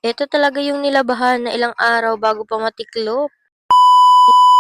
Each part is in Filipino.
Eto talaga yung nilabahan na ilang araw bago pa matiklop.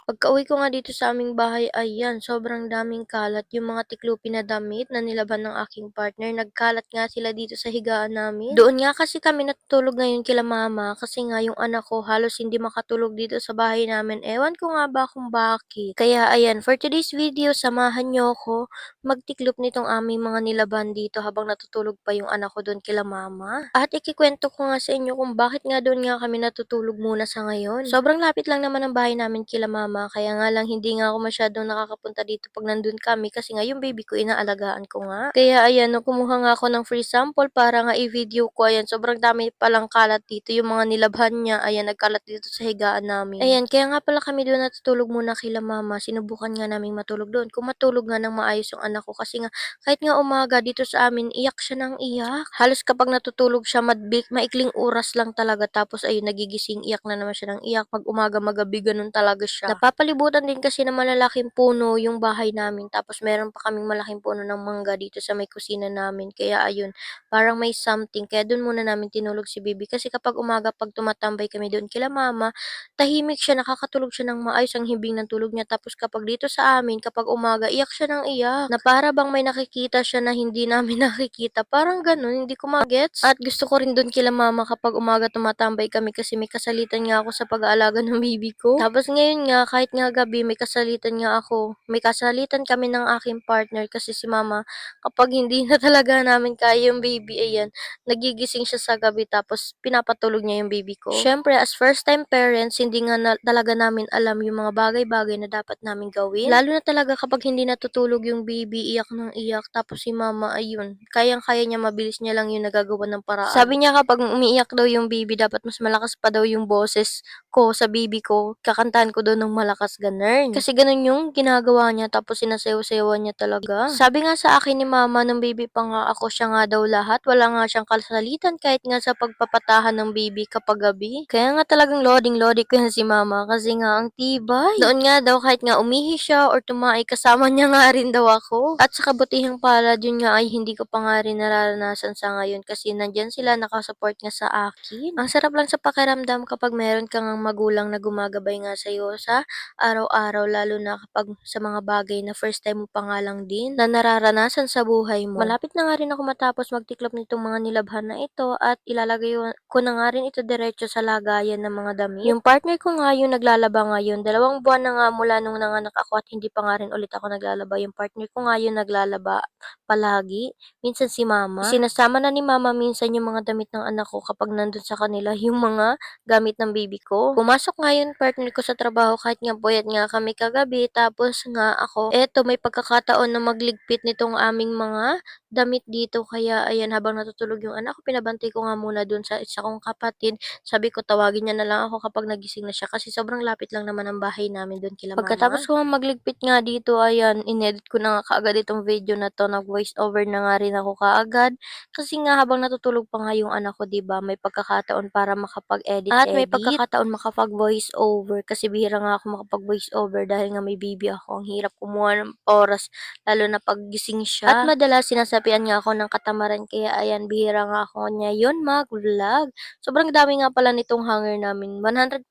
Pagkauwi ko nga dito sa aming bahay, ayan, sobrang daming kalat. Yung mga tiklupin na damit na nilaban ng aking partner, nagkalat nga sila dito sa higaan namin. Doon nga kasi kami natutulog ngayon kila mama kasi nga yung anak ko halos hindi makatulog dito sa bahay namin. Ewan ko nga ba kung bakit. Kaya ayan, for today's video, samahan nyo ako magtiklop nitong aming mga nilaban dito habang natutulog pa yung anak ko doon kila mama. At ikikwento ko nga sa inyo kung bakit nga doon nga kami natutulog muna sa ngayon. Sobrang lapit lang naman ang bahay namin kila mama, kaya nga lang hindi nga ako masyadong nakakapunta dito pag nandun kami kasi nga yung baby ko inaalagaan ko nga. Kaya ayan, no, kumuha nga ako ng free sample para nga i-video ko. Ayan, sobrang dami palang kalat dito. Yung mga nilabhan niya, ayan, nagkalat dito sa higaan namin. Ayan, kaya nga pala kami doon natutulog muna kila mama. Sinubukan nga namin matulog doon. Kung matulog nga ng maayos yung anak ko kasi nga kahit nga umaga dito sa amin, iyak siya ng iyak. Halos kapag natutulog siya, maikling oras lang talaga. Tapos ayun, nagigising, iyak na naman siya ng iyak. Pag umaga, magabi, ganun talaga siya. Napapalibutan din kasi ng malalaking puno yung bahay namin. Tapos meron pa kaming malaking puno ng mangga dito sa may kusina namin. Kaya ayun, parang may something. Kaya doon muna namin tinulog si baby. Kasi kapag umaga, pag tumatambay kami doon kila mama, tahimik siya, nakakatulog siya ng maayos ang hibing ng tulog niya. Tapos kapag dito sa amin, kapag umaga, iyak siya ng iyak. Na para bang may nakikita siya na hindi namin nakikita. Parang ganun, hindi ko magets. At gusto ko rin doon kila mama kapag umaga tumatambay kami kasi may kasalitan nga ako sa pag-aalaga ng baby ko. Tapos ngayon nga, kahit nga gabi, may kasalitan nga ako. May kasalitan kami ng aking partner kasi si mama, kapag hindi na talaga namin kaya yung baby, ayan, nagigising siya sa gabi tapos pinapatulog niya yung baby ko. Syempre, as first time parents, hindi nga talaga namin alam yung mga bagay-bagay na dapat namin gawin. Lalo na talaga kapag hindi natutulog yung baby, iyak ng iyak. Tapos si mama, ayun, kayang-kaya niya, mabilis niya lang yung nagagawa ng paraan. Sabi niya kapag umiiyak daw yung baby, dapat mas malakas pa daw yung boses ko sa baby ko. Kakantahan ko daw ng malakas, ganun. Kasi ganun yung ginagawa niya tapos sinasayaw-sayawan niya talaga. Sabi nga sa akin ni mama nung baby pa nga ako, siya nga daw lahat. Wala nga siyang kasalitan kahit nga sa pagpapatahan ng baby kapag gabi. Kaya nga talagang loading-loading ko yan si mama kasi nga ang tibay. Noon nga daw kahit nga umihi siya or tumae, kasama niya nga rin daw ako. At sa kabutihang palad, yun nga ay hindi ko pa nga rin nararanasan sa ngayon kasi nandyan sila, nakasupport nga sa akin. Ang sarap lang sa pakiramdam kapag meron kang magulang na gumagabay nga sa'yo sa araw-araw, lalo na kapag sa mga bagay na first time mo pa nga lang din na nararanasan sa buhay mo. Malapit na nga rin ako matapos magtiklop nitong mga nilabhan na ito at ilalagay ko na nga rin ito diretso sa lagayan ng mga damit. Yung partner ko nga yung naglalaba ngayon, 2 buwan na nga mula nung nanganak ako at hindi pa nga rin ulit ako naglalaba. Yung partner ko nga yung naglalaba palagi, minsan si mama. Sinasama na ni mama minsan yung mga damit ng anak ko kapag nandun sa kanila yung mga gamit ng baby ko. Pumasok nga yung partner ko sa trabaho kahit nga puyat nga kami kagabi. Tapos nga ako, eto may pagkakataon na magligpit nitong aming mga damit dito. Kaya ayan, habang natutulog yung anak ko, pinabantay ko nga muna dun sa isa kong kapatid. Sabi ko tawagin niya na lang ako kapag nagising na siya kasi sobrang lapit lang naman ang bahay namin dun kila mama. Pagkatapos ko nga magligpit nga dito, ayan, inedit ko na nga kaagad itong video na to. Nag-voice over na nga rin ako kaagad. Kasi nga habang natutulog pa nga yung anak ko, 'di ba, may pagkakataon para makapag-edit at may pagkakataon makapag-voice over kasi bihira nga ako makapag-voice over dahil nga may baby ako. Ang hirap kumuha ng oras lalo na pag gising siya. At madalas sinasabihan nga ako ng katamaran kaya ayan, bihira nga ako ngayon mag-vlog. Sobrang dami nga pala nitong hanger namin. 100+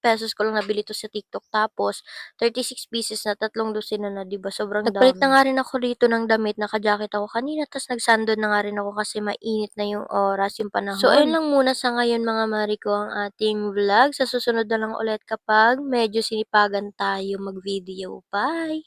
pesos ko lang nabili 'to sa TikTok tapos 36 pieces na, 3 dosena na, 'di ba, sobrang Nagpalit na dami. nga rin ako rito ng damit, naka-jacket ako kanina ta's nag-sandal na nga rin ako kasi mainit na yung oras, yung So, ayun panahon. lang muna sa ngayon mga mari ko ang ating vlog. Sa susunod na lang ulit kapag medyo sinipagan tayo mag-video. Bye!